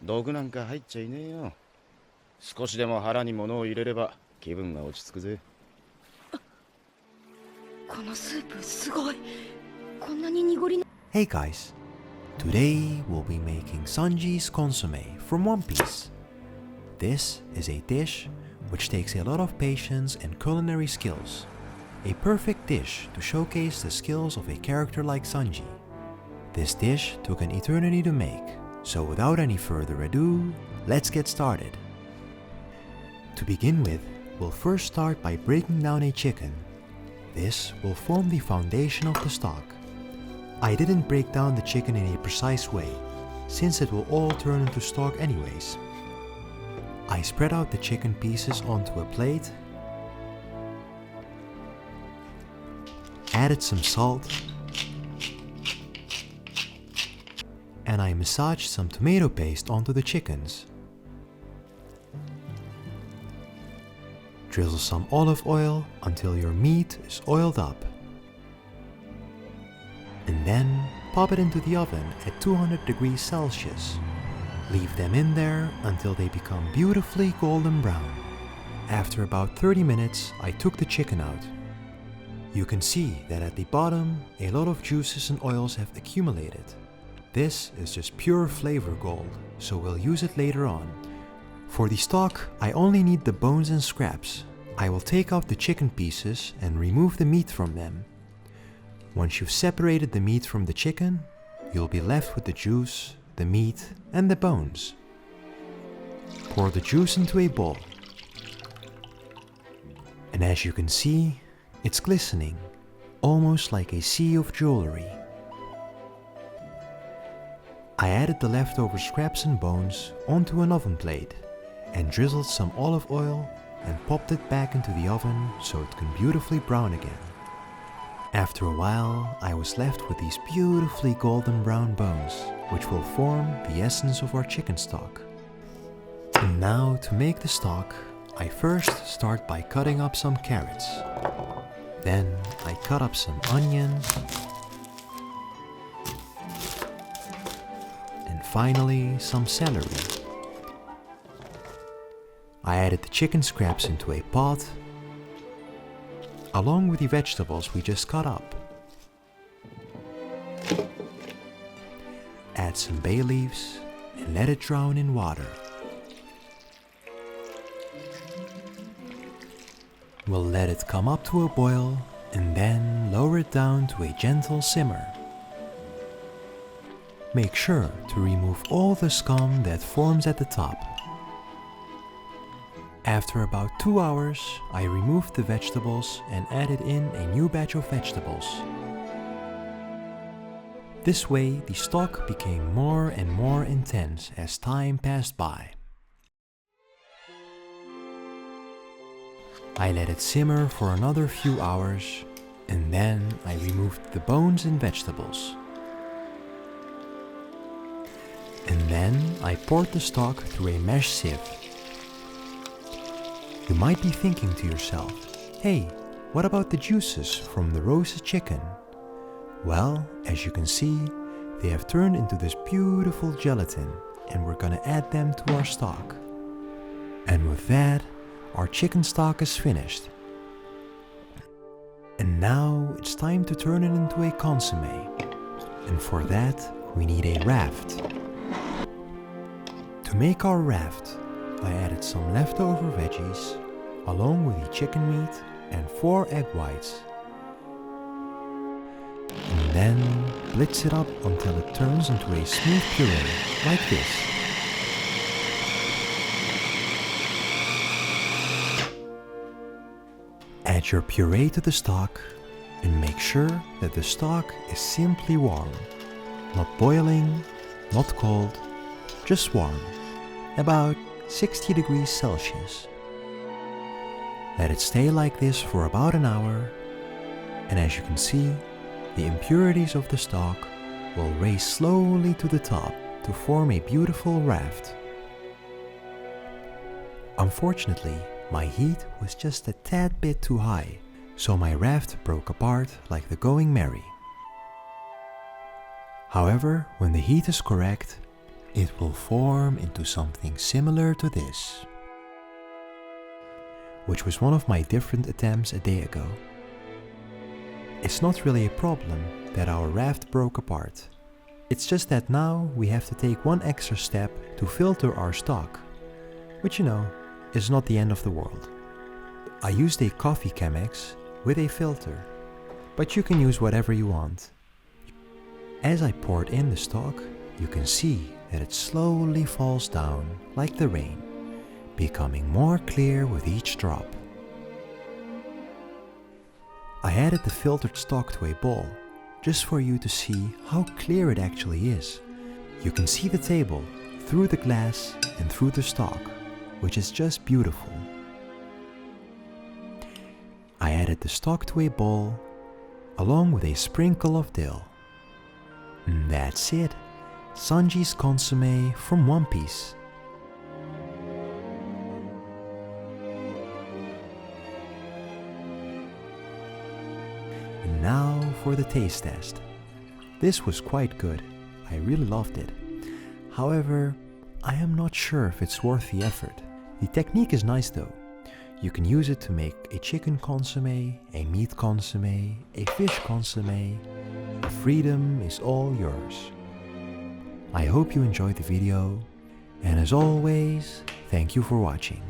毒なんか入っちゃいねえよ。少しでも腹に物を入れれば気分が落ち着くぜ。このスープすごい。こんなに濁りの。 Hey guys, today we'll be making Sanji's Consommé from One Piece. This is a dish which takes a lot of patience and culinary skills. A perfect dish to showcase the skills of a character like Sanji. This dish took an eternity to make, so without any further ado, let's get started. To begin with, we'll first start by breaking down a chicken. This will form the foundation of the stock. I didn't break down the chicken in a precise way, since it will all turn into stock anyways. I spread out the chicken pieces onto a plate, added some salt, and I massaged some tomato paste onto the chickens. Drizzle some olive oil until your meat is oiled up. And then pop it into the oven at 200 degrees Celsius. Leave them in there until they become beautifully golden brown. After about 30 minutes, I took the chicken out. You can see that at the bottom, a lot of juices and oils have accumulated. This is just pure flavor gold, so we'll use it later on. For the stock, I only need the bones and scraps. I will take out the chicken pieces and remove the meat from them. Once you've separated the meat from the chicken, you'll be left with the juice, the meat, and the bones. Pour the juice into a bowl. And as you can see, it's glistening, almost like a sea of jewelry. I added the leftover scraps and bones onto an oven plate and drizzled some olive oil and popped it back into the oven so it can beautifully brown again. After a while, I was left with these beautifully golden brown bones, which will form the essence of our chicken stock. And now, to make the stock, I first start by cutting up some carrots. Then I cut up some onions. And finally, some celery. I added the chicken scraps into a pot, along with the vegetables we just cut up. Add some bay leaves and let it drown in water. We'll let it come up to a boil and then lower it down to a gentle simmer. Make sure to remove all the scum that forms at the top. After about 2 hours, I removed the vegetables and added in a new batch of vegetables. This way, the stock became more and more intense as time passed by. I let it simmer for another few hours, and then I removed the bones and vegetables. And then I poured the stock through a mesh sieve. You might be thinking to yourself, hey, what about the juices from the roasted chicken? Well, as you can see, they have turned into this beautiful gelatin, and we're gonna add them to our stock. And with that, our chicken stock is finished. And now it's time to turn it into a consommé. And for that, we need a raft. To make our raft, I added some leftover veggies, along with the chicken meat and 4 egg whites. And then blitz it up until it turns into a smooth puree, like this. Add your puree to the stock and make sure that the stock is simply warm. Not boiling, not cold, just warm. About 60 degrees Celsius. Let it stay like this for about an hour, and as you can see, the impurities of the stock will raise slowly to the top to form a beautiful raft. Unfortunately, my heat was just a tad bit too high, so my raft broke apart like the Going Merry. However, when the heat is correct, it will form into something similar to this, which was one of my different attempts a day ago. It's not really a problem that our raft broke apart. It's just that now we have to take one extra step to filter our stock, which is not the end of the world. I used a coffee Chemex with a filter, but you can use whatever you want. As I poured in the stock, you can see that it slowly falls down like the rain, becoming more clear with each drop. I added the filtered stock to a bowl, just for you to see how clear it actually is. You can see the table through the glass and through the stock, which is just beautiful. I added the stock to a bowl, along with a sprinkle of dill. And that's it, Sanji's consommé from One Piece. And now for the taste test. This was quite good, I really loved it. However, I am not sure if it's worth the effort. The technique is nice though. You can use it to make a chicken consommé, a meat consommé, a fish consommé. The freedom is all yours. I hope you enjoyed the video, and as always, thank you for watching.